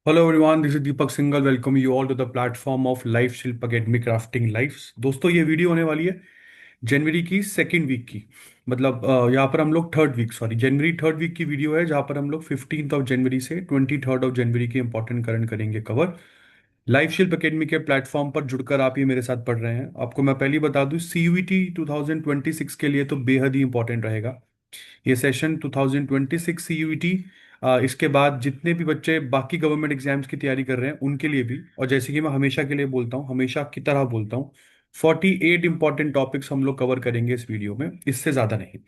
Hello everyone, this is Deepak Singhal. Welcome you all to the platform of Life Shilp Academy Crafting Lives. दोस्तों ये video होने वाली है जनवरी की second week की। मतलब यहाँ पर हम लोग थर्ड वीक, सॉरी जनवरी थर्ड वीक की वीडियो है, जहाँ पर हम लोग 15 जनवरी से 23 जनवरी के इंपॉर्टेंट करंट करेंगे कवर। लाइफ शिल्प एकेडमी के प्लेटफॉर्म पर जुड़कर आप ये मेरे साथ पढ़ रहे हैं। आपको मैं पहले ही बता दूं, सीयूईटी 2026 के लिए तो बेहद ही इंपॉर्टेंट रहेगा ये सेशन। 2026 सीयूईटी, इसके बाद जितने भी बच्चे बाकी गवर्नमेंट एग्जाम्स की तैयारी कर रहे हैं उनके लिए भी, और जैसे कि मैं हमेशा के लिए बोलता हूँ, हमेशा की तरह बोलता हूँ, 48 इंपॉर्टेंट टॉपिक्स हम लोग कवर करेंगे इस वीडियो में, इससे ज़्यादा नहीं।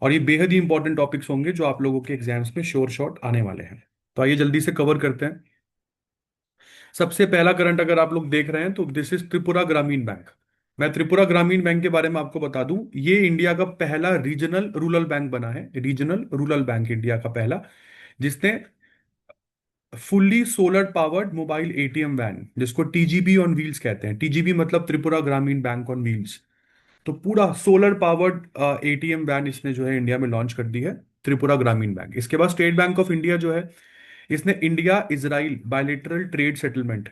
और ये बेहद ही इंपॉर्टेंट टॉपिक्स होंगे जो आप लोगों के एग्जाम्स में श्योर शॉट आने वाले हैं। तो आइए जल्दी से कवर करते हैं। सबसे पहला करंट अगर आप लोग देख रहे हैं तो दिस इज त्रिपुरा ग्रामीण बैंक। मैं त्रिपुरा ग्रामीण बैंक के बारे में आपको बता दूं, ये इंडिया का पहला रीजनल रूरल बैंक बना है। रीजनल रूरल बैंक इंडिया का पहला, जिसने fully solar powered mobile ATM van, जिसको टीजीबी ऑन व्हील्स कहते हैं। टीजीबी मतलब त्रिपुरा ग्रामीण बैंक ऑन व्हील्स। तो पूरा सोलर पावर्ड एटीएम वैन इसने जो है इंडिया में लॉन्च कर दी है, त्रिपुरा ग्रामीण बैंक। इसके बाद स्टेट बैंक ऑफ इंडिया जो है, इसने India Israel bilateral trade settlement,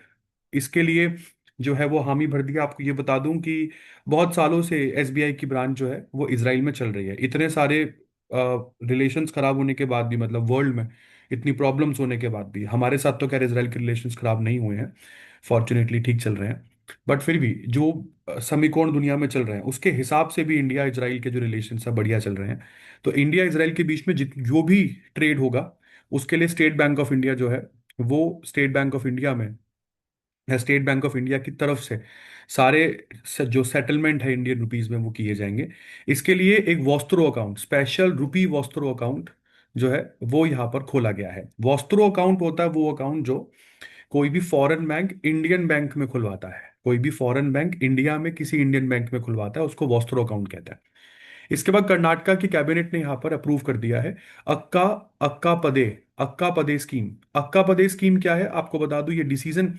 इसके लिए जो है वो हामी भर दिया। आपको ये बता दूं कि बहुत सालों से एसबीआई की ब्रांच जो है वो इसराइल में चल रही है। इतने सारे रिलेशंस खराब होने के बाद भी, मतलब वर्ल्ड में इतनी प्रॉब्लम्स होने के बाद भी, हमारे साथ तो खैर इसराइल के रिलेशंस खराब नहीं हुए हैं, फॉर्चुनेटली ठीक चल रहे हैं। बट फिर भी जो समीकरण दुनिया में चल रहे हैं उसके हिसाब से भी इंडिया इजराइल के जो रिलेशंस है बढ़िया चल रहे हैं। तो इंडिया इजराइल के बीच में जो भी ट्रेड होगा उसके लिए स्टेट बैंक ऑफ इंडिया जो है, वो स्टेट बैंक ऑफ इंडिया में या स्टेट बैंक ऑफ इंडिया की तरफ से सारे जो सेटलमेंट है इंडियन रुपीज में वो किए जाएंगे। इसके लिए एक वॉस्त्रो अकाउंट, स्पेशल रुपी वॉस्त्रो अकाउंट जो है वो यहाँ पर खोला गया है। वॉस्त्रो अकाउंट होता है वो अकाउंट जो कोई भी फॉरेन बैंक इंडियन बैंक में खुलवाता है। कोई भी फॉरेन बैंक इंडिया में किसी इंडियन बैंक में खुलवाता है उसको वॉस्त्रो अकाउंट कहता है। इसके बाद कर्नाटका की कैबिनेट ने यहाँ पर अप्रूव कर दिया है अक्का अक्का पदे अक्का पदे स्कीम। अक्का पदे स्कीम क्या है आपको बता दूं, ये डिसीजन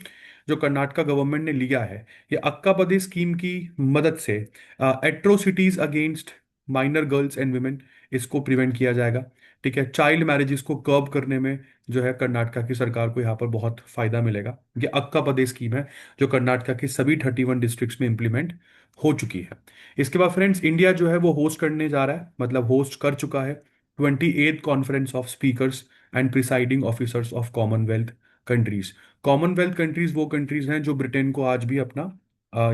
जो कर्नाटका गवर्नमेंट ने लिया है, ये अक्का पदे स्कीम की मदद से atrocities against minor girls and women, इसको प्रिवेंट किया जाएगा। ठीक है, चाइल्ड मैरिजेस को कर्ब करने में जो है कर्नाटका की सरकार को यहाँ पर बहुत फायदा मिलेगा। ये अक्का पदे स्कीम है जो कर्नाटका के सभी 31 डिस्ट्रिक्ट्स में इंप्लीमेंट हो चुकी है। इसके बाद फ्रेंड्स, इंडिया जो है वो होस्ट करने जा रहा है, मतलब होस्ट कर चुका है 28th conference of speakers and presiding officers of Commonwealth countries. Commonwealth countries वो कंट्रीज हैं जो ब्रिटेन को आज भी अपना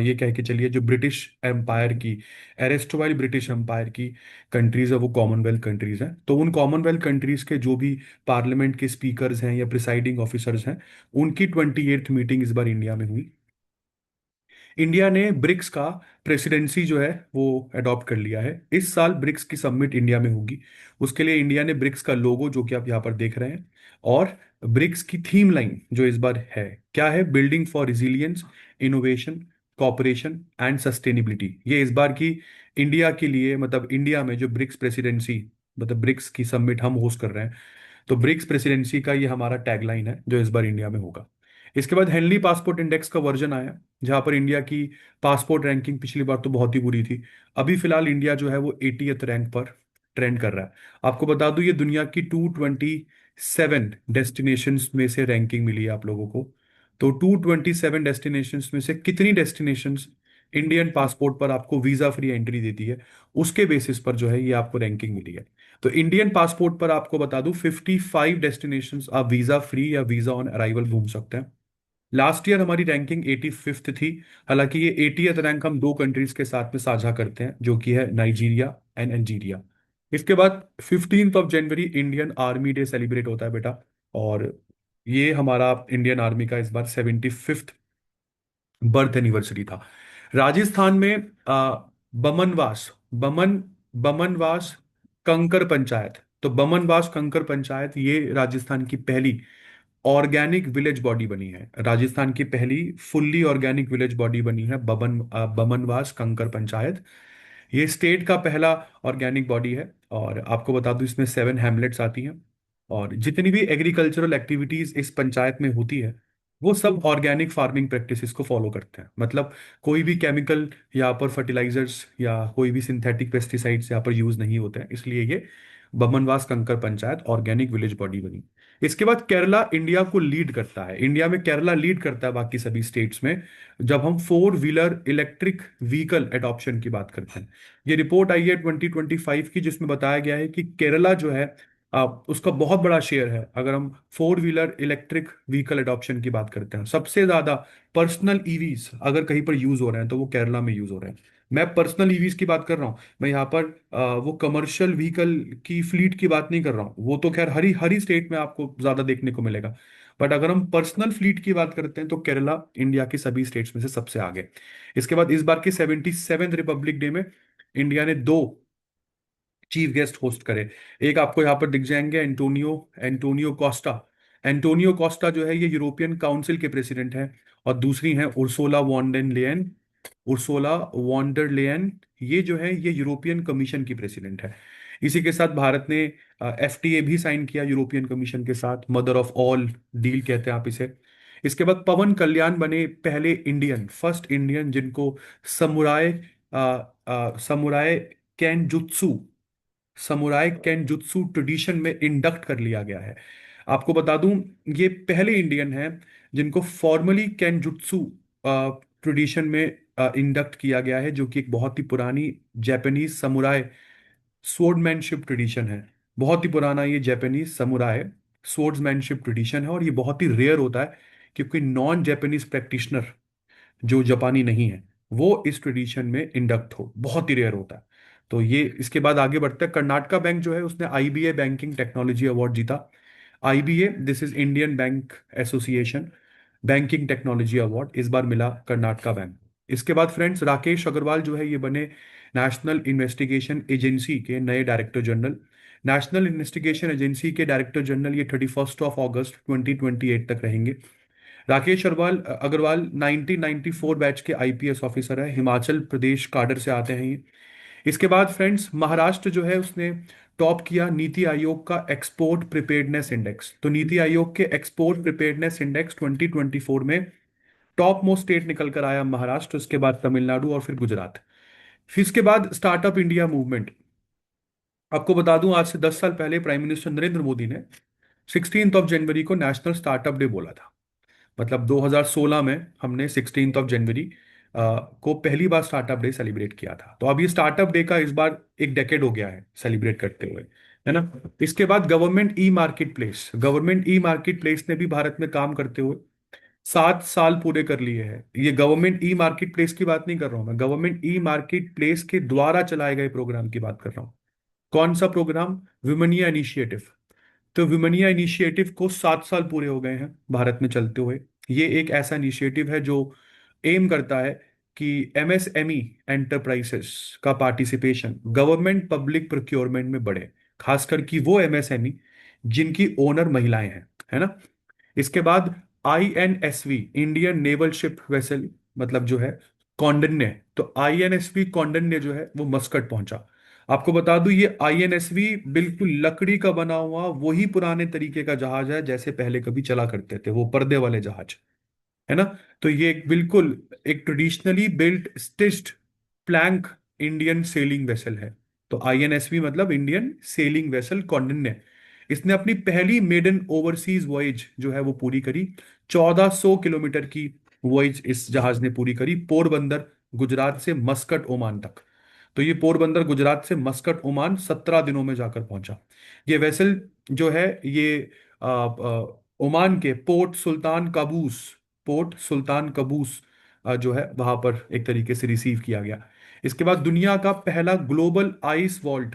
ये कह के चलिए, जो ब्रिटिश एम्पायर की, एरेस्टवाइल ब्रिटिश एम्पायर की कंट्रीज है वो कॉमनवेल्थ कंट्रीज हैं। तो उन कॉमनवेल्थ कंट्रीज के जो भी पार्लियामेंट के स्पीकर्स हैं या प्रिसाइडिंग ऑफिसर्स हैं, उनकी 28th मीटिंग इस बार इंडिया में हुई। इंडिया ने ब्रिक्स का प्रेसिडेंसी जो है वो अडॉप्ट कर लिया है। इस साल ब्रिक्स की समिट इंडिया में होगी। उसके लिए इंडिया ने ब्रिक्स का लोगो, जो कि आप यहाँ पर देख रहे हैं, और ब्रिक्स की थीम लाइन जो इस बार है, क्या है, building for resilience, innovation, cooperation and sustainability. ये इस बार की इंडिया के लिए, मतलब इंडिया में जो ब्रिक्स प्रेसिडेंसी, मतलब ब्रिक्स की समिट हम होस्ट कर रहे हैं, तो ब्रिक्स प्रेसिडेंसी का ये हमारा टैगलाइन है जो इस बार इंडिया में होगा। इसके बाद हेनली पासपोर्ट इंडेक्स का वर्जन आया, जहां पर इंडिया की पासपोर्ट रैंकिंग पिछली बार तो बहुत ही बुरी थी। अभी फिलहाल इंडिया जो है वो 80th रैंक पर ट्रेंड कर रहा है। आपको बता दूं, ये दुनिया की 227 डेस्टिनेशंस में से रैंकिंग मिली है आप लोगों को। तो 227 डेस्टिनेशंस में से कितनी डेस्टिनेशंस इंडियन पासपोर्ट पर आपको वीजा फ्री एंट्री देती है, उसके बेसिस पर जो है ये आपको रैंकिंग मिली है। तो इंडियन पासपोर्ट पर आपको बता दूं 55 डेस्टिनेशंस आप वीजा फ्री या वीजा ऑन अराइवल घूम सकते हैं। लास्ट ईयर हमारी रैंकिंग 85th थी। हालांकि ये 80th रैंक हम दो कंट्रीज के साथ में साझा करते हैं, जो कि है नाइजीरिया एंड अल्जीरिया। इसके बाद 15 जनवरी इंडियन आर्मी डे सेलिब्रेट होता है बेटा। और ये हमारा इंडियन आर्मी का इस बार 75th बर्थ एनिवर्सरी था। राजस्थान में बमनवास, बमनवास कंकर पंचायत, तो बमनवास कंकर पंचायत ये राजस्थान की पहली ऑर्गेनिक विलेज बॉडी बनी है। राजस्थान की पहली फुल्ली ऑर्गेनिक विलेज बॉडी बनी है बमनवास कंकर पंचायत। ये स्टेट का पहला ऑर्गेनिक बॉडी है। और आपको बता दूं इसमें 7 हैमलेट्स आती हैं। और जितनी भी एग्रीकल्चरल एक्टिविटीज इस पंचायत में होती है वो सब ऑर्गेनिक फार्मिंग प्रैक्टिसेस को फॉलो करते हैं। मतलब कोई भी केमिकल यहाँ पर फर्टिलाइजर्स या कोई भी सिंथेटिक पेस्टिसाइड्स यहाँ पर यूज नहीं होते हैं, इसलिए ये बमनवास कंकर पंचायत ऑर्गेनिक विलेज बॉडी बनी। इसके बाद केरला इंडिया को लीड करता है, इंडिया में केरला लीड करता है बाकी सभी स्टेट्स में जब हम four wheeler electric vehicle adoption की बात करते हैं। ये रिपोर्ट आई है 2025 की, जिसमें बताया गया है कि केरला जो है उसका बहुत बड़ा शेयर है। अगर हम four wheeler electric vehicle adoption की बात करते हैं, सबसे ज्यादा पर्सनल ईवीज अगर कहीं पर यूज हो रहे हैं तो वो केरला में यूज हो रहे हैं। मैं पर्सनल ईवीज की बात कर रहा हूँ, मैं यहाँ पर वो कमर्शियल व्हीकल की फ्लीट की बात नहीं कर रहा हूँ, वो तो खैर हरी हरी स्टेट में आपको ज्यादा देखने को मिलेगा। बट अगर हम पर्सनल फ्लीट की बात करते हैं तो केरला इंडिया के सभी स्टेट्स में से सबसे आगे। इसके बाद इस बार के 77th रिपब्लिक डे में इंडिया ने दो चीफ गेस्ट होस्ट करे। एक आपको यहाँ पर दिख जाएंगे, Antonio Antonio Costa. Antonio Costa जो है ये यूरोपियन काउंसिल के प्रेसिडेंट हैं। और दूसरी हैं उर्सोला वॉन्डन लेयन। उर्सोला वॉन्डर लेयन, ये जो है ये यूरोपियन कमीशन की प्रेसिडेंट है। इसी के साथ भारत ने एफटीए भी साइन किया यूरोपियन कमीशन के साथ, मदर ऑफ ऑल डील कहते हैं आप इसे। इसके बाद पवन कल्याण बने पहले इंडियन, फर्स्ट इंडियन जिनको समुराय समुराय कैनजुत्सु समुराय कैनजुत्सु ट्रेडिशन में इंडक्ट कर लिया गया है। आपको बता दूं, ये पहले इंडियन हैं जिनको फॉर्मली कैनजुत्सु ट्रेडिशन में इंडक्ट किया गया है, जो कि एक बहुत ही पुरानी जापानीज समुराय स्वॉर्डमैनशिप ट्रेडिशन है। बहुत ही पुराना ये जापानीज समुराय स्वॉर्ड्समैनशिप ट्रेडिशन है, और ये बहुत ही रेयर होता है क्योंकि नॉन जापानीज प्रैक्टिशनर जो जापानी नहीं है वो इस ट्रेडिशन में इंडक्ट हो, बहुत ही रेयर होता है। तो ये इसके बाद आगे बढ़ते हैं। कर्नाटका बैंक जो है उसने आईबीए बैंकिंग टेक्नोलॉजी अवार्ड जीता। IBA, this is Indian bank association banking technology award, इस बार मिला कर्नाटका बैंक। इसके बाद फ्रेंड्स राकेश अग्रवाल जो है ये बने नेशनल इन्वेस्टिगेशन एजेंसी के नए director general. National investigation agency के डायरेक्टर जनरल ये 31 अगस्त 2028 तक रहेंगे। राकेश अग्रवाल अग्रवाल 1994 बैच के आईपीएस ऑफिसर है, हिमाचल प्रदेश काडर से आते हैं ये। इसके बाद फ्रेंड्स महाराष्ट्र जो है उसने टॉप किया नीति आयोग का एक्सपोर्ट प्रिपेयर्डनेस इंडेक्स। तो नीति आयोग के एक्सपोर्ट प्रिपेयर्डनेस इंडेक्स 2024 में टॉप मोस्ट स्टेट निकल कर आया महाराष्ट्र, उसके बाद तमिलनाडु और फिर गुजरात। फिर इसके बाद स्टार्टअप इंडिया मूवमेंट। आपको बता दूं, आज से 10 साल पहले प्राइम मिनिस्टर नरेंद्र मोदी ने 16 जनवरी को नेशनल स्टार्टअप डे बोला था। मतलब 2016 में हमने 16 जनवरी को पहली बार स्टार्टअप डे सेलिब्रेट किया था। तो अब ये स्टार्टअप डे का इस बार एक डेकेड हो गया है सेलिब्रेट करते हुए, है ना। इसके बाद गवर्नमेंट ई मार्केट प्लेस ने भी भारत में काम करते हुए 7 साल पूरे कर लिए हैं। ये गवर्नमेंट ई मार्केट प्लेस की बात नहीं कर रहा हूं मैं, गवर्नमेंट ई मार्केट प्लेस के द्वारा चलाए गए प्रोग्राम की बात कर रहा हूँ। कौन सा प्रोग्राम? विमनिया इनिशिएटिव। तो विमनिया इनिशिएटिव को 7 साल पूरे हो गए हैं भारत में चलते हुए। ये एक ऐसा इनिशिएटिव है जो एम करता है कि एमएसएमई एंटरप्राइजेस का पार्टिसिपेशन गवर्नमेंट पब्लिक प्रोक्योरमेंट में बढ़े, खासकर कि वो एमएसएमई जिनकी ओनर महिलाएं हैं, है ना। इसके बाद INSV Indian naval ship vessel, मतलब जो है कौंडिन्य, तो आईएनएसवी कौंडिन्य जो है वो मस्कट पहुंचा। आपको बता दूं ये आईएनएसवी बिल्कुल लकड़ी का बना हुआ वही पुराने तरीके का जहाज है जैसे पहले कभी चला करते थे, वो पर्दे वाले जहाज, है ना। तो ये एक बिल्कुल एक traditionally built stitched plank Indian sailing vessel है। तो आईएनएसवी मतलब इंडियन सेलिंग वेसल कौंडिन्य। इसने अपनी पहली मेडन ओवरसीज वॉयज जो है वो पूरी करी। 1400 किलोमीटर की वॉयज इस जहाज ने पूरी करी, पोरबंदर गुजरात से मस्कट ओमान तक। तो ये पोरबंदर गुजरात से मस्कट ओमान 17 दिनों में जाकर पहुंचा। ये वेसल जो है ये ओमान के पोर्ट सुल्तान कबूस जो है वहां पर एक तरीके से रिसीव किया गया। इसके बाद दुनिया का पहला ग्लोबल आइस वॉल्ट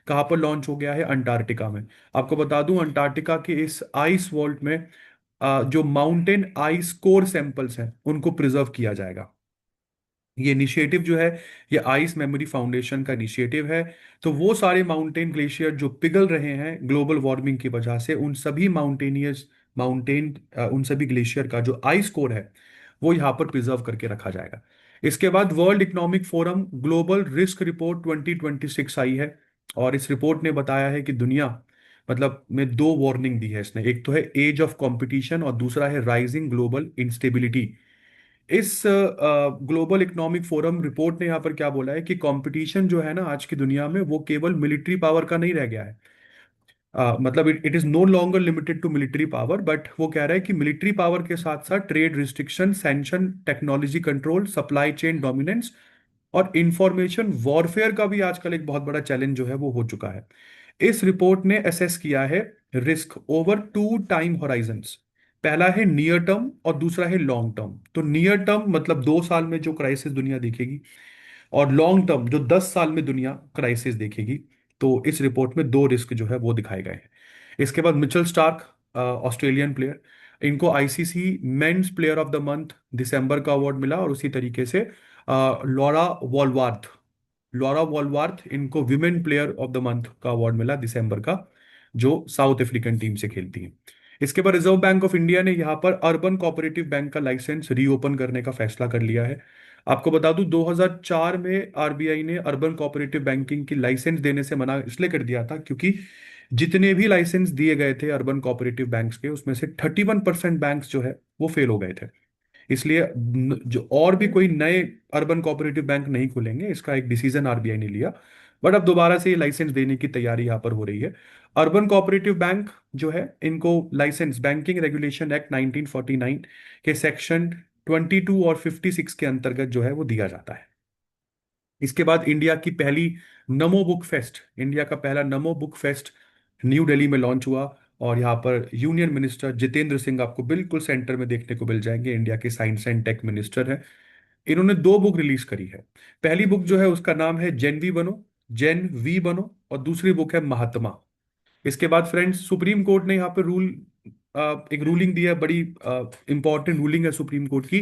कहाँ पर लॉन्च हो गया है? अंटार्कटिका में। आपको बता दूं अंटार्कटिका के इस आइस वॉल्ट में जो माउंटेन आइस कोर सैंपल्स हैं उनको प्रिजर्व किया जाएगा। ये इनिशिएटिव जो है ये आइस मेमोरी फाउंडेशन का इनिशिएटिव है। तो वो सारे माउंटेन ग्लेशियर जो पिघल रहे हैं ग्लोबल वार्मिंग की वजह से, उन सभी ग्लेशियर का जो आइस कोर है वो यहाँ पर प्रिजर्व करके रखा जाएगा। इसके बाद world economic forum global risk report 2026 आई है। और इस रिपोर्ट ने बताया है कि दुनिया मतलब में दो वार्निंग दी है इसने, एक तो है एज ऑफ कंपटीशन और दूसरा है राइजिंग ग्लोबल इंस्टेबिलिटी। इस ग्लोबल इकोनॉमिक फोरम रिपोर्ट ने यहाँ पर क्या बोला है कि कंपटीशन जो है ना आज की दुनिया में वो केवल मिलिट्री पावर का नहीं रह गया है। मतलब it is no longer limited to military power, but वो कह रहा है कि मिलिट्री पावर के साथ साथ trade restriction, sanction, technology control, supply chain dominance और इंफॉर्मेशन वॉरफेयर का भी आजकल एक बहुत बड़ा चैलेंज जो है वो हो चुका है। इस रिपोर्ट ने असेस किया है risk over two time horizons. पहला है नियर टर्म और दूसरा है लॉन्ग टर्म। तो नियर टर्म मतलब 2 साल में जो क्राइसिस दुनिया देखेगी, और लॉन्ग टर्म जो 10 साल में दुनिया क्राइसिस देखेगी। तो इस रिपोर्ट में दो रिस्क जो है वो दिखाए गए हैं। इसके बाद मिचेल स्टार्क, ऑस्ट्रेलियन प्लेयर, इनको ICC men's player of the month दिसंबर का अवार्ड मिला, और उसी तरीके से लॉरा वॉलवार्थ, लॉरा वॉलवार्थ इनको women player of the month का अवार्ड मिला दिसंबर का, जो साउथ अफ्रीकन टीम से खेलती हैं। इसके बाद रिजर्व बैंक ऑफ इंडिया ने यहाँ पर अर्बन कोऑपरेटिव बैंक का लाइसेंस रीओपन करने का फैसला कर लिया है। आपको बता दूं 2004 में आरबीआई ने अर्बन कोऑपरेटिव बैंकिंग की लाइसेंस देने से मना इसलिए कर दिया था क्योंकि जितने भी लाइसेंस दिए गए थे अर्बन कोऑपरेटिव बैंक्स के, उसमें से 31% बैंक्स जो है वो फेल हो गए थे। इसलिए जो और भी कोई नए अर्बन कोऑपरेटिव बैंक नहीं खुलेंगे, इसका एक डिसीजन आरबीआई ने लिया। बट अब दोबारा से ये लाइसेंस देने की तैयारी यहाँ पर हो रही है। अर्बन कोऑपरेटिव बैंक जो है इनको लाइसेंस बैंकिंग रेगुलेशन एक्ट 1949 के सेक्शन 22 और 56 के अंतर्गत जो है वो दिया जाता है। इसके बाद इंडिया की पहली नमो बुक फेस्ट, इंडिया का पहला नमो बुक फेस्ट न्यू दिल्ली में लॉन्च हुआ। और यहाँ पर यूनियन मिनिस्टर जितेंद्र सिंह आपको बिल्कुल सेंटर में देखने को मिल जाएंगे, इंडिया के साइंस एंड टेक मिनिस्टर हैं। इन्होंने दो बुक रिलीज करी है। पहली बुक जो है उसका नाम है जेन वी बनो, और दूसरी बुक है महात्मा। इसके बाद फ्रेंड्स सुप्रीम कोर्ट ने यहाँ पे एक रूलिंग दिया है, बड़ी इंपॉर्टेंट रूलिंग है सुप्रीम कोर्ट की,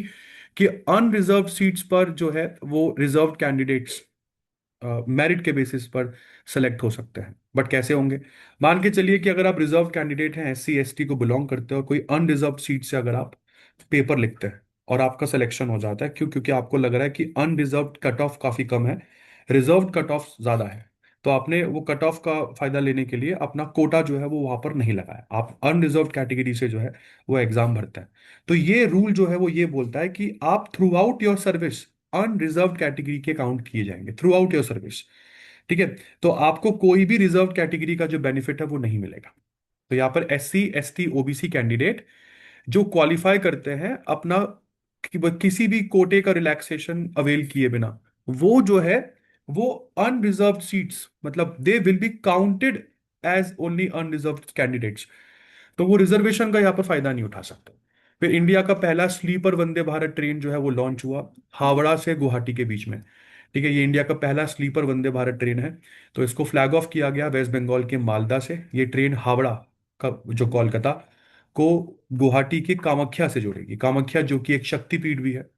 कि अनरिजर्व्ड सीट्स पर जो है वो रिजर्व्ड कैंडिडेट्स मेरिट के बेसिस पर सेलेक्ट हो सकते हैं। बट कैसे होंगे? मान के चलिए कि अगर आप रिजर्व कैंडिडेट हैं, एससी एसटी को बिलोंग करते हो, और कोई अनरिजर्व्ड सीट से अगर आप पेपर लिखते हैं और आपका सिलेक्शन हो जाता है, क्यों? क्योंकि आपको लग रहा है कि अनरिजर्व्ड कट ऑफ काफी कम है, रिजर्व्ड कट ऑफ ज्यादा है, तो आपने वो कट ऑफ का फायदा लेने के लिए अपना कोटा जो है वो वहां पर नहीं लगाया, आप अनरिजर्व्ड कैटेगरी से जो है वो एग्जाम भरते हैं। तो ये रूल जो है वो ये बोलता है कि आप throughout your service unreserved category के काउंट किए जाएंगे थ्रू आउट योर सर्विस। ठीक है? तो आपको कोई भी रिजर्व कैटेगरी का जो बेनिफिट है वो नहीं मिलेगा। तो यहाँ पर एससी एसटी ओबीसी कैंडिडेट जो क्वालिफाई करते हैं अपना किसी भी कोटे का रिलैक्सेशन अवेल किए बिना, वो जो है वो अनरिजर्व्ड सीट्स, मतलब they will be counted as only unreserved candidates. तो वो रिजर्वेशन का यहाँ पर फायदा नहीं उठा सकते। फिर इंडिया का पहला स्लीपर वंदे भारत ट्रेन जो है वो लॉन्च हुआ हावड़ा से गुवाहाटी के बीच में। ठीक है, ये इंडिया का पहला स्लीपर वंदे भारत ट्रेन है। तो इसको फ्लैग ऑफ किया गया वेस्ट बंगाल के मालदा से। ये ट्रेन हावड़ा का जो कोलकाता को गुवाहाटी की कामाख्या से जोड़ेगी, कामाख्या जो कि एक शक्तिपीठ भी है।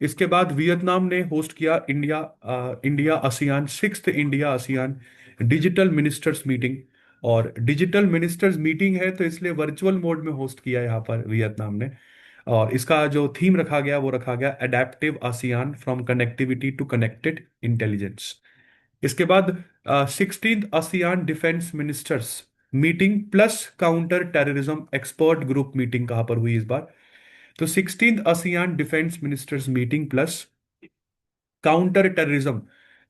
इसके बाद वियतनाम ने होस्ट किया India ASEAN sixth India ASEAN digital ministers meeting. और डिजिटल मिनिस्टर्स मीटिंग है तो इसलिए वर्चुअल मोड में होस्ट किया यहाँ पर वियतनाम ने। और इसका जो थीम रखा गया वो रखा गया adaptive ASEAN from connectivity to connected intelligence. इसके बाद 16th ASEAN defence ministers meeting plus counter terrorism expert group meeting कहाँ पर हुई इस बार? तो 16th ASEAN defence ministers meeting plus counter terrorism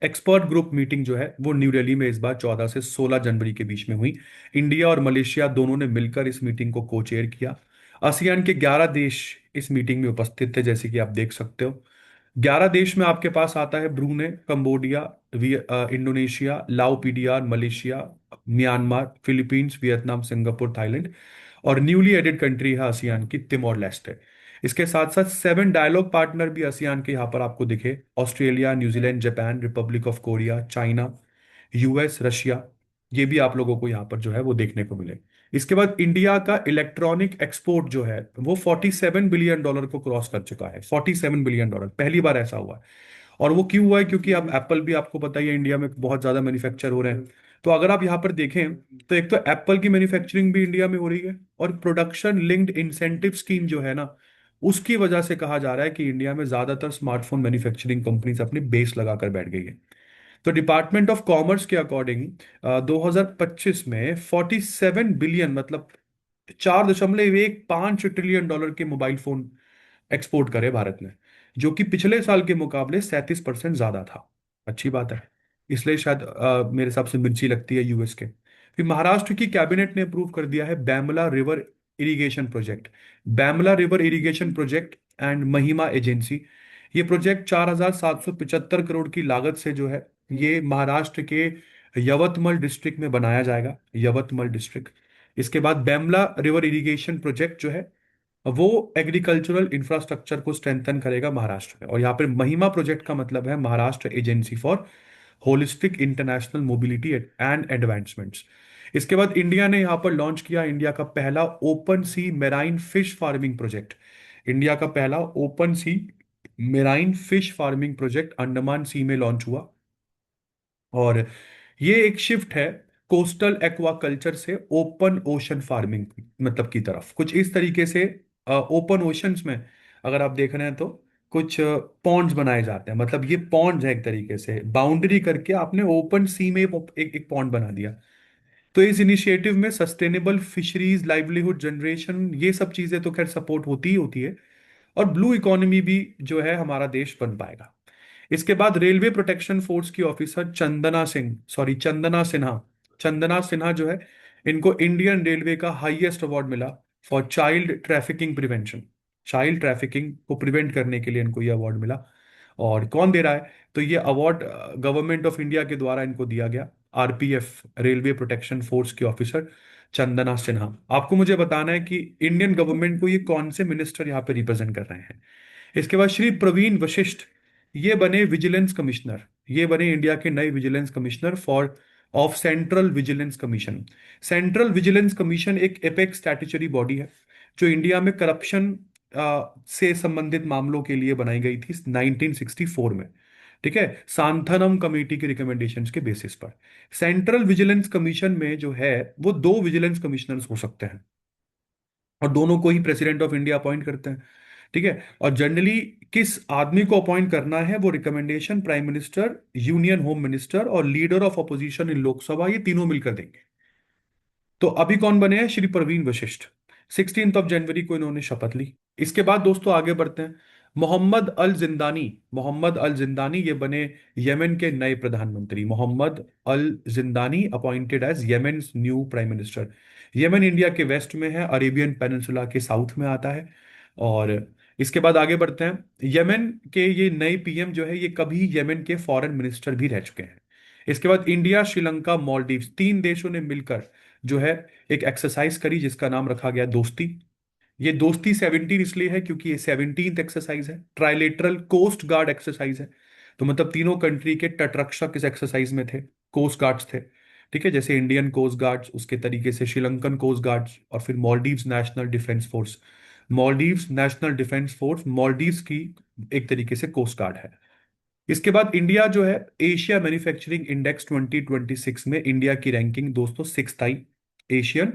expert group meeting जो है वो न्यू दिल्ली में इस बार 14 से 16 जनवरी के बीच में हुई। इंडिया और मलेशिया दोनों ने मिलकर इस मीटिंग को को चेयर किया। आसियान के 11 देश इस मीटिंग में उपस्थित थे, जैसे कि आप देख सकते हो। 11 देश में आपके पास आता है ब्रूने, कंबोडिया, इंडोनेशिया, लाओ PDR, Malaysia, Myanmar, Philippines, Vietnam, Singapore, Thailand. और न्यूली एडेड कंट्री है आसियान की तिमोर लेस्टे। इसके साथ साथ 7 डायलॉग पार्टनर भी आसियान के यहाँ पर आपको दिखे, Australia, New Zealand, Japan, Republic of Korea, China, US, Russia. ये भी आप लोगों को यहाँ पर जो है वो देखने को मिले। इसके बाद इंडिया का इलेक्ट्रॉनिक एक्सपोर्ट जो है वो $47 बिलियन को क्रॉस कर चुका है। $47 बिलियन, पहली बार ऐसा हुआ है। और वो क्यों हुआ है? क्योंकि अब एप्पल भी आपको पता ही है इंडिया में बहुत ज्यादा मैन्युफैक्चर हो रहे हैं। तो अगर आप यहाँ पर देखें तो एक तो एप्पल की मैन्युफैक्चरिंग भी इंडिया में हो रही है, और प्रोडक्शन लिंक्ड इंसेंटिव स्कीम जो है ना, उसकी वजह से कहा जा रहा है कि इंडिया में ज्यादातर स्मार्टफोन मैन्युफैक्चरिंग कंपनीज अपनी बेस लगाकर बैठ गई है। तो डिपार्टमेंट ऑफ कॉमर्स के अकॉर्डिंग 2025 में 47 बिलियन, मतलब 4.15 ट्रिलियन डॉलर के मोबाइल फोन एक्सपोर्ट करे भारत ने, जो कि पिछले साल के मुकाबले 37% ज्यादा था। अच्छी बात है। इसलिए शायद मेरे हिसाब से मिर्ची लगती है यूएस के। फिर महाराष्ट्र की कैबिनेट ने अप्रूव कर दिया है Baimla river irrigation project. Baimla river irrigation project and Mahima agency, ये प्रोजेक्ट 4,775 करोड़ की लागत से जो है, ये महाराष्ट्र के यवतमल डिस्ट्रिक्ट में बनाया जाएगा, यवतमल डिस्ट्रिक्ट। इसके बाद बैमला रिवर इरिगेशन प्रोजेक्ट जो है वो एग्रीकल्चरल इंफ्रास्ट्रक्चर को स्ट्रेंथन करेगा महाराष्ट्र में। और यहाँ पर महिमा प्रोजेक्ट का मतलब है Maharashtra agency for holistic international mobility and advancements. इसके बाद इंडिया ने यहाँ पर लॉन्च किया इंडिया का पहला open sea marine fish farming project. India का पहला open sea marine fish farming project Andaman sea में लॉन्च हुआ। और ये एक शिफ्ट है कोस्टल एक्वाकल्चर से ओपन ओशन फार्मिंग मतलब की तरफ, कुछ इस तरीके से। ओपन ओशंस में अगर आप देख रहे हैं तो कुछ पॉन्ड्स बनाए जाते हैं, मतलब ये पॉन्ड्स है एक तरीके से, बाउंड्री करके आपने ओपन सी में एक पॉन्ड बना दिया। तो इस इनिशिएटिव में सस्टेनेबल फिशरीज, लाइवलीहुड जनरेशन, ये सब चीजें तो खैर सपोर्ट होती ही होती है। और ब्लू इकोनॉमी भी जो है हमारा देश बन पाएगा। इसके बाद रेलवे प्रोटेक्शन फोर्स की ऑफिसर चंदना सिन्हा, चंदना सिन्हा जो है, इनको इंडियन रेलवे का हाईएस्ट अवार्ड मिला for child trafficking prevention. Child trafficking को प्रिवेंट करने के लिए इनको ये अवार्ड मिला। और कौन दे रहा है? तो ये अवार्ड गवर्नमेंट ऑफ इंडिया के द्वारा इनको दिया गया, आरपीएफ रेलवे प्रोटेक्शन फोर्स की ऑफिसर चंदना सिन्हा। आपको मुझे बताना है कि इंडियन गवर्नमेंट को ये कौन से मिनिस्टर यहाँ पे रिप्रेजेंट कर रहे हैं। इसके बाद श्री प्रवीण वशिष्ठ, ये बने विजिलेंस कमिश्नर, ये बने इंडिया के नए vigilance commissioner for of central vigilance commission. Central vigilance commission एक एपेक्स स्टैट्यूटरी बॉडी है जो इंडिया में करप्शन से संबंधित मामलों के लिए बनाई गई थी 1964 में। ठीक है, सांथनम कमेटी की रिकमेंडेशंस के बेसिस पर। सेंट्रल विजिलेंस कमीशन में जो है वो दो विजिलेंस कमिश्नर्स हो सकते हैं, और दोनों को ही प्रेसिडेंट ऑफ इंडिया अपॉइंट करते हैं। ठीक है, और जनरली किस आदमी को अपॉइंट करना है वो recommendation prime minister, union home minister और leader of opposition in Lok Sabha, ये तीनों मिलकर देंगे। तो अभी कौन बने हैं? श्री प्रवीण वशिष्ठ। 16 जनवरी को इन्होंने शपथ ली। इसके बाद दोस्तों आगे बढ़ते हैं। मोहम्मद अल जिंदानी, मोहम्मद अल जिंदानी ये बने यमन के नए प्रधानमंत्री। Mohammed Al Zindani appointed as Yemen new prime minister. Yemen India के वेस्ट में है, अरेबियन पेनिनसुला के साउथ में आता है। और इसके बाद आगे बढ़ते हैं। यमन के ये नए पीएम जो है ये कभी यमन के फॉरेन मिनिस्टर भी रह चुके हैं। इसके बाद इंडिया, श्रीलंका, मालदीव्स, तीन देशों ने मिलकर जो है एक एक्सरसाइज करी जिसका नाम रखा गया दोस्ती। ये दोस्ती 17 इसलिए है क्योंकि ये 17th एक्सरसाइज है, ट्राइलेटरल कोस्ट गार्ड एक्सरसाइज है। तो मतलब तीनों कंट्री के तटरक्षक इस एक्सरसाइज में थे, कोस्ट गार्ड्स थे। ठीक है, जैसे इंडियन कोस्ट गार्ड्स, उसके तरीके से श्रीलंकन कोस्ट गार्ड्स, और फिर Maldives national defence force. Maldives national defence force Maldives की एक तरीके से कोस्ट गार्ड है। इसके बाद इंडिया जो है एशिया मैन्युफैक्चरिंग इंडेक्स 2026 में इंडिया की रैंकिंग दोस्तों सिक्स आई। एशियन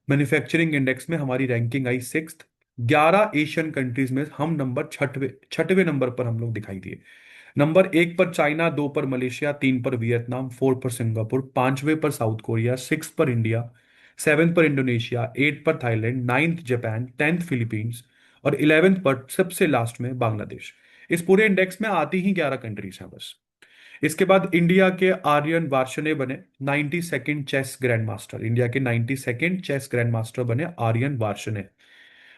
मैन्युफैक्चरिंग इंडेक्स में हमारी रैंकिंग आई सिक्स। 11 एशियन कंट्रीज में हम नंबर छठवें छठवें नंबर पर हम लोग दिखाई दिए। नंबर एक पर चाइना, दो पर मलेशिया, तीन पर वियतनाम, फोर पर सिंगापुर, पांचवें पर साउथ कोरिया, सिक्स पर इंडिया, सेवेंथ पर इंडोनेशिया, एट पर Thailand, ninth Japan, tenth Philippines और इलेवेंथ पर सबसे लास्ट में बांग्लादेश। इस पूरे इंडेक्स में आती ही 11 कंट्रीज हैं बस। इसके बाद इंडिया के आर्यन वार्ष्णेय बने 92nd chess grand master. India के 92nd चेस ग्रैंड मास्टर बने आर्यन वार्ष्णेय।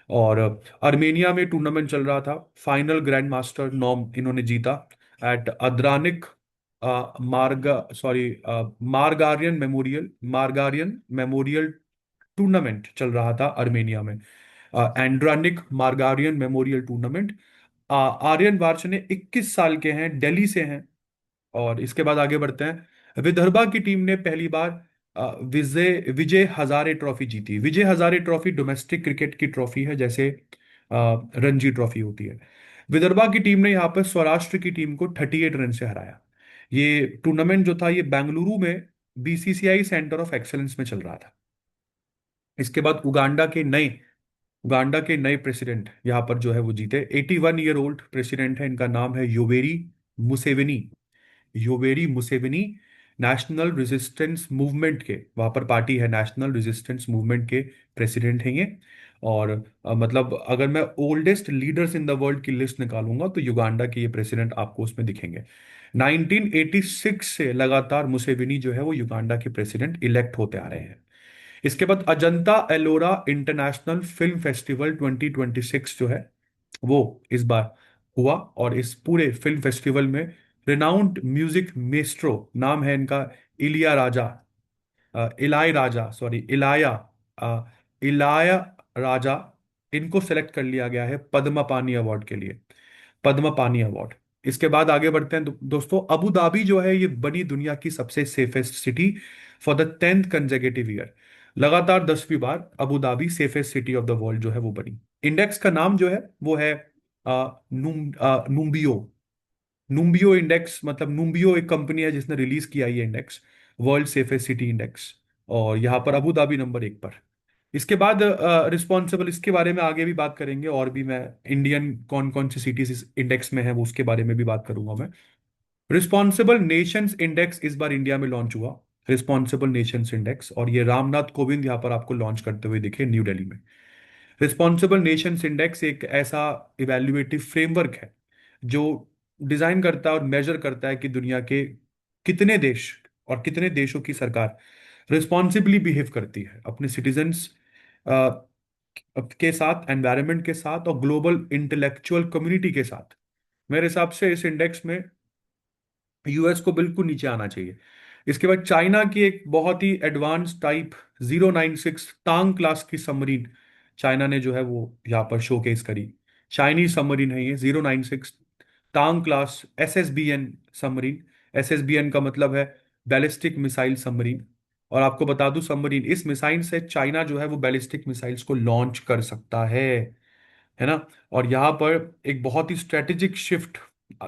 और अर्मेनिया में टूर्नामेंट चल रहा था, फाइनल ग्रैंड मास्टर नॉम इन्होंने जीता एट अद्रानिक मार्गारियन मेमोरियल टूर्नामेंट चल रहा था अर्मेनिया में। एंड्रानिक मार्गारियन मेमोरियल टूर्नामेंट। आर्यन वार्ष्णेय 21 साल के हैं, दिल्ली से हैं। और इसके बाद आगे बढ़ते हैं। विदर्भा की टीम ने पहली बार विजय विजय हजारे ट्रॉफी जीती। Vijay Hazare trophy domestic cricket की ट्रॉफी है, जैसे रणजी ट्रॉफी होती है। विदर्भा की टीम ने यहाँ पर सौराष्ट्र की टीम को 38 रन से हराया। ये टूर्नामेंट जो था ये बेंगलुरु में बीसीसीआई सेंटर ऑफ एक्सेलेंस में चल रहा था। इसके बाद उगांडा के नए प्रेसिडेंट यहाँ पर जो है वो जीते। 81 ईयर ओल्ड प्रेसिडेंट है, इनका नाम है Yoweri Museveni. Yoweri Museveni national resistance movement के, वहां पर पार्टी है नेशनल रेजिस्टेंस मूवमेंट के प्रेसिडेंट हैं ये। और मतलब अगर मैं oldest leaders in the world की लिस्ट निकालूंगा तो युगांडा के ये प्रेसिडेंट आपको उसमें दिखेंगे। 1986 से लगातार मुसेविनी जो है वो युगांडा के प्रेसिडेंट इलेक्ट होते आ रहे हैं। इसके बाद Ajanta Ellora international film festival 2026 जो है वो इस बार हुआ। और इस पूरे फिल्म फेस्टिवल में रिनाउंड म्यूजिक मेस्ट्रो, नाम है इनका इलिया राजा, इलाय राजा, सॉरी इलाया, अ, इलाया राजा, इनको सेलेक्ट कर लिया गया है पद्मा पानी अवार्ड के लिए, पद्मा पानी अवार्ड। इसके बाद आगे बढ़ते हैं दोस्तों, अबू धाबी जो है ये बनी दुनिया की सबसे safest city for the 10th consecutive year. लगातार 10वीं बार Abu Dhabi safest city of the world जो है वो बनी। इंडेक्स का नाम जो है वो है नूम्बियो, नूम्बियो इंडेक्स। मतलब नूम्बियो एक कंपनी है जिसने रिलीज किया ये index, world safest city index. और यहाँ पर अबू धाबी नंबर 1 पर। इसके बाद रिस्पॉन्सिबल, इसके बारे में आगे भी बात करेंगे, और भी मैं इंडियन कौन कौन सी सिटीज इस इंडेक्स में है वो उसके बारे में भी बात करूंगा मैं। रिस्पॉन्सिबल नेशंस इंडेक्स इस बार इंडिया में लॉन्च हुआ, रिस्पॉन्सिबल नेशंस इंडेक्स, और ये रामनाथ कोविंद यहाँ पर आपको लॉन्च करते हुए दिखे न्यू दिल्ली में। रिस्पॉन्सिबल नेशंस इंडेक्स एक ऐसा इवेल्युएटिव फ्रेमवर्क है जो डिजाइन करता है और मेजर करता है कि दुनिया के कितने देश और कितने देशों की सरकार रिस्पॉन्सिबली बिहेव करती है अपने सिटीजन्स के साथ, एनवायरनमेंट के साथ, और ग्लोबल इंटेलेक्चुअल कम्युनिटी के साथ। मेरे हिसाब से इस इंडेक्स में यूएस को बिल्कुल नीचे आना चाहिए। इसके बाद चाइना की एक बहुत ही एडवांस टाइप 096 टांग क्लास की सबमरीन चाइना ने जो है वो यहाँ पर शोकेस करी। चाइनीज सबमरीन है ये 096 टांग क्लास एसएसबीएन सबमरीन। एसएसबीएन का मतलब है बैलिस्टिक मिसाइल सबमरीन। और आपको बता दूं, सबमरीन इस मिसाइल से चाइना जो है वो बैलिस्टिक मिसाइल्स को लॉन्च कर सकता है ना। और यहाँ पर एक बहुत ही स्ट्रेटेजिक शिफ्ट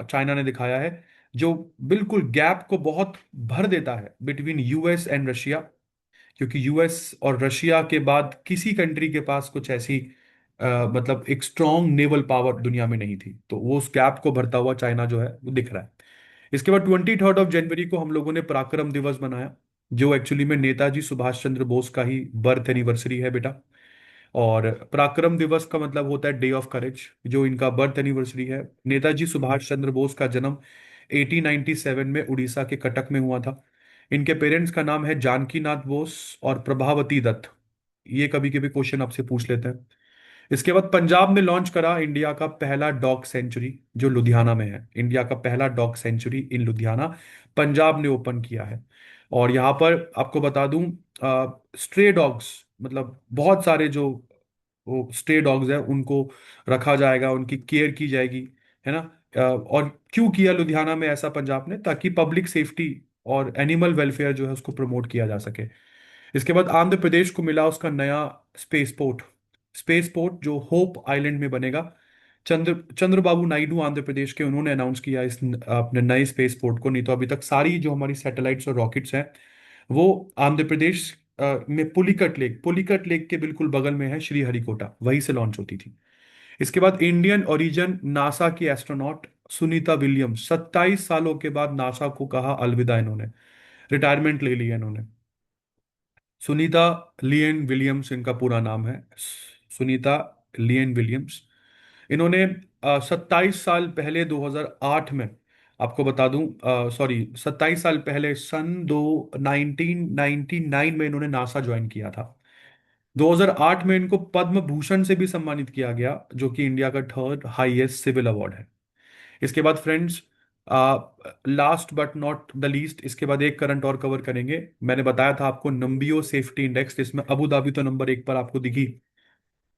चाइना ने दिखाया है, जो बिल्कुल गैप को बहुत भर देता है बिटवीन यूएस एंड रशिया। क्योंकि यूएस और रशिया के बाद किसी कंट्री के पास कुछ ऐसी मतलब एक स्ट्रॉन्ग नेवल पावर दुनिया में नहीं थी, तो वो उस गैप को भरता हुआ चाइना जो है वो दिख रहा है। इसके बाद 23 को हम लोगों ने पराक्रम दिवस मनाया, जो एक्चुअली में नेताजी सुभाष चंद्र बोस का ही बर्थ एनिवर्सरी है बेटा। और पराक्रम दिवस का मतलब होता है डे ऑफ करेज, जो इनका बर्थ एनिवर्सरी है। नेताजी सुभाष चंद्र बोस का जन्म 1897 में उड़ीसा के कटक में हुआ था। इनके पेरेंट्स का नाम है जानकी नाथ बोस और प्रभावती दत्त। ये कभी कभी क्वेश्चन आपसे पूछ लेते हैं। इसके बाद पंजाब ने लॉन्च करा इंडिया का पहला डॉग सेंचुरी, जो लुधियाना में है। इंडिया का पहला डॉग सेंचुरी इन लुधियाना पंजाब ने ओपन किया है। और यहाँ पर आपको बता दूं, स्ट्रे डॉग्स, मतलब बहुत सारे जो वो स्ट्रे डॉग्स हैं उनको रखा जाएगा, उनकी केयर की जाएगी, है ना। और क्यों किया लुधियाना में ऐसा पंजाब ने? ताकि पब्लिक सेफ्टी और एनिमल वेलफेयर जो है उसको प्रमोट किया जा सके। इसके बाद आंध्र प्रदेश को मिला उसका नया स्पेस पोर्ट, स्पेस पोर्ट जो होप आइलैंड में बनेगा। चंद्रबाबू नायडू आंध्र प्रदेश के, उन्होंने अनाउंस किया इस अपने नए स्पेस पोर्ट को। नहीं तो अभी तक सारी जो हमारी सैटेलाइट्स और रॉकेट्स हैं वो आंध्र प्रदेश में पुलिकट लेक के बिल्कुल बगल में है श्रीहरिकोटा, वहीं से लॉन्च होती थी। इसके बाद इंडियन ओरिजिन नासा की एस्ट्रोनॉट सुनीता विलियम्स, 27 सालों के बाद नासा को कहा अलविदा इन्होंने, रिटायरमेंट ले लिया इन्होंने। सुनीता लियन विलियम्स इनका पूरा नाम है, सुनीता लियन विलियम्स। इन्होंने 27 साल पहले 2008 में, आपको बता दूं, सॉरी 27 साल पहले सन दो 1999 में इन्होंने नासा ज्वाइन किया था। 2008 में इनको पद्म भूषण से भी सम्मानित किया गया, जो कि इंडिया का थर्ड हाईएस्ट सिविल अवार्ड है। इसके बाद friends, last but not the least, इसके बाद एक करंट और कवर करेंगे। मैंने बताया था आपको नंबियो सेफ्टी इंडेक्स, जिसमें अबू धाबी तो नंबर 1 पर आपको दिखी,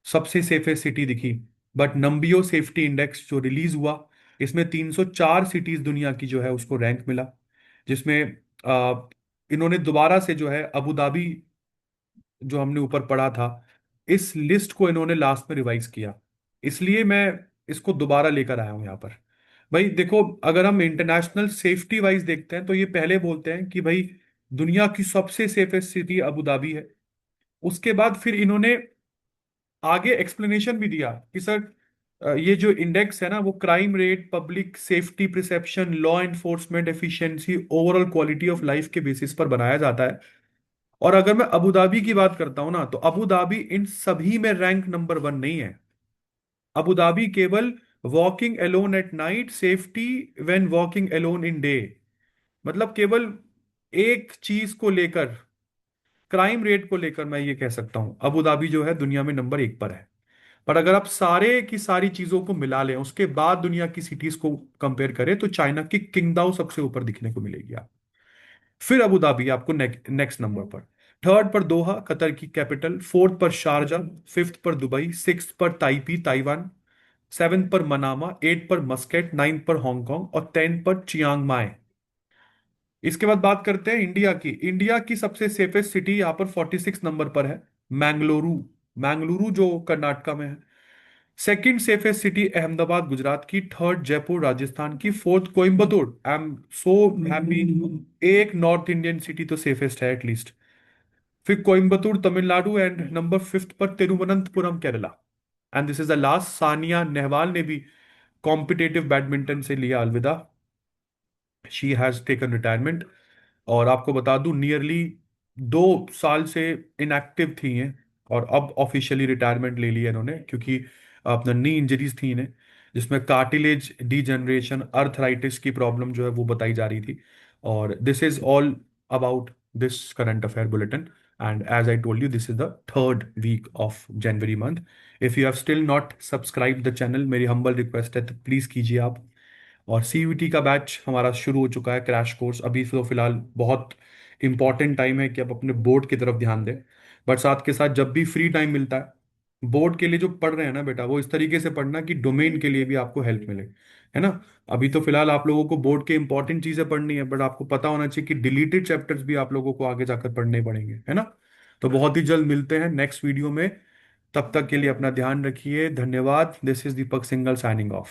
सबसे सेफेस्ट सिटी दिखी। बट नंबियो सेफ्टी इंडेक्स जो रिलीज हुआ, इसमें 304 सिटीज दुनिया की जो है उसको रैंक मिला, जिसमें इन्होंने दोबारा से जो है अबू धाबी, जो हमने ऊपर पढ़ा था, इस लिस्ट को इन्होंने लास्ट में रिवाइज किया। इसलिए मैं इसको दोबारा लेकर आया हूं यहाँ पर। भाई देखो, अगर हम इंटरनेशनल सेफ्टी वाइज देखते हैं तो ये पहले बोलते हैं कि भाई दुनिया की सबसे सेफेस्ट सिटी अबू धाबी है। उसके बाद फिर इन्होंने आगे एक्सप्लेनेशन भी दिया कि सर, ये जो इंडेक्स है ना वो crime rate, public safety perception, law enforcement efficiency, overall quality of life के बेसिस पर बनाया जाता है। और अगर मैं अबू धाबी की बात करता हूं ना, तो अबू धाबी इन सभी में रैंक नंबर 1 नहीं है। अबू धाबी केवल walking alone at night, safety when walking alone in day, मतलब केवल एक चीज को लेकर, क्राइम रेट को लेकर मैं ये कह सकता हूं अबू धाबी जो है दुनिया में नंबर 1 पर है। पर अगर आप सारे की सारी चीजों को मिला लें, उसके बाद दुनिया की सिटीज को कंपेयर करें, तो चाइना की किंगदाओ सबसे ऊपर दिखने को मिलेगी आप। फिर अबू धाबी आपको नेक्स्ट नंबर पर। थर्ड पर दोहा, कतर की कैपिटल। फोर्थ पर शारजा। फिफ्थ पर दुबई। सिक्स्थ पर ताइपी, ताइवान। सेवेंथ पर मनामा। एट पर मस्केट। नाइन्थ पर हांगकांग। और 10 पर चियांग माई। इसके बाद बात करते हैं इंडिया की। इंडिया की सबसे सेफेस्ट सिटी यहाँ पर 46 नंबर पर है, मैंगलुरु। मैंगलुरु जो कर्नाटका में है। Second safest city Ahmedabad Gujarat की। थर्ड जयपुर राजस्थान की। Fourth Coimbatore. I am so happy, एक नॉर्थ इंडियन सिटी तो सेफेस्ट है एटलीस्ट। फिर Coimbatore Tamil Nadu, and number fifth पर Thiruvananthapuram Kerala. And this is the last, Saina Nehwal ने भी कॉम्पिटेटिव बैडमिंटन से लिया अलविदा। She has taken retirement. और आपको बता दूं, नियरली 2 साल से इनएक्टिव थी हैं, और अब ऑफिशियली रिटायरमेंट ले लिया इन्होंने, क्योंकि अपना नी इंजरीज थी इन्हें, जिसमें कार्टिलेज डीजनरेशन, अर्थराइटिस की प्रॉब्लम जो है वो बताई जा रही थी। और this is all about this current affair bulletin. And as I told you, this is the third week of January month. If you have still not subscribe the channel, मेरी हम्बल रिक्वेस्ट है तो please कीजिए आप। और CUET का batch हमारा शुरू हो चुका है, क्रैश कोर्स। अभी तो फिलहाल बहुत इंपॉर्टेंट टाइम है कि आप अपने बोर्ड की तरफ ध्यान दें, बट साथ के साथ जब भी फ्री टाइम मिलता है, बोर्ड के लिए जो पढ़ रहे हैं ना बेटा, वो इस तरीके से पढ़ना कि डोमेन के लिए भी आपको हेल्प मिले, है ना। अभी तो फिलहाल आप लोगों को बोर्ड के इंपॉर्टेंट चीजें पढ़नी है, बट आपको पता होना चाहिए कि डिलीटेड चैप्टर्स भी आप लोगों को आगे जाकर पढ़ने पड़ेंगे, है ना। तो बहुत ही जल्द मिलते हैं नेक्स्ट वीडियो में। तब तक के लिए अपना ध्यान रखिए। धन्यवाद। This is Deepak single signing off.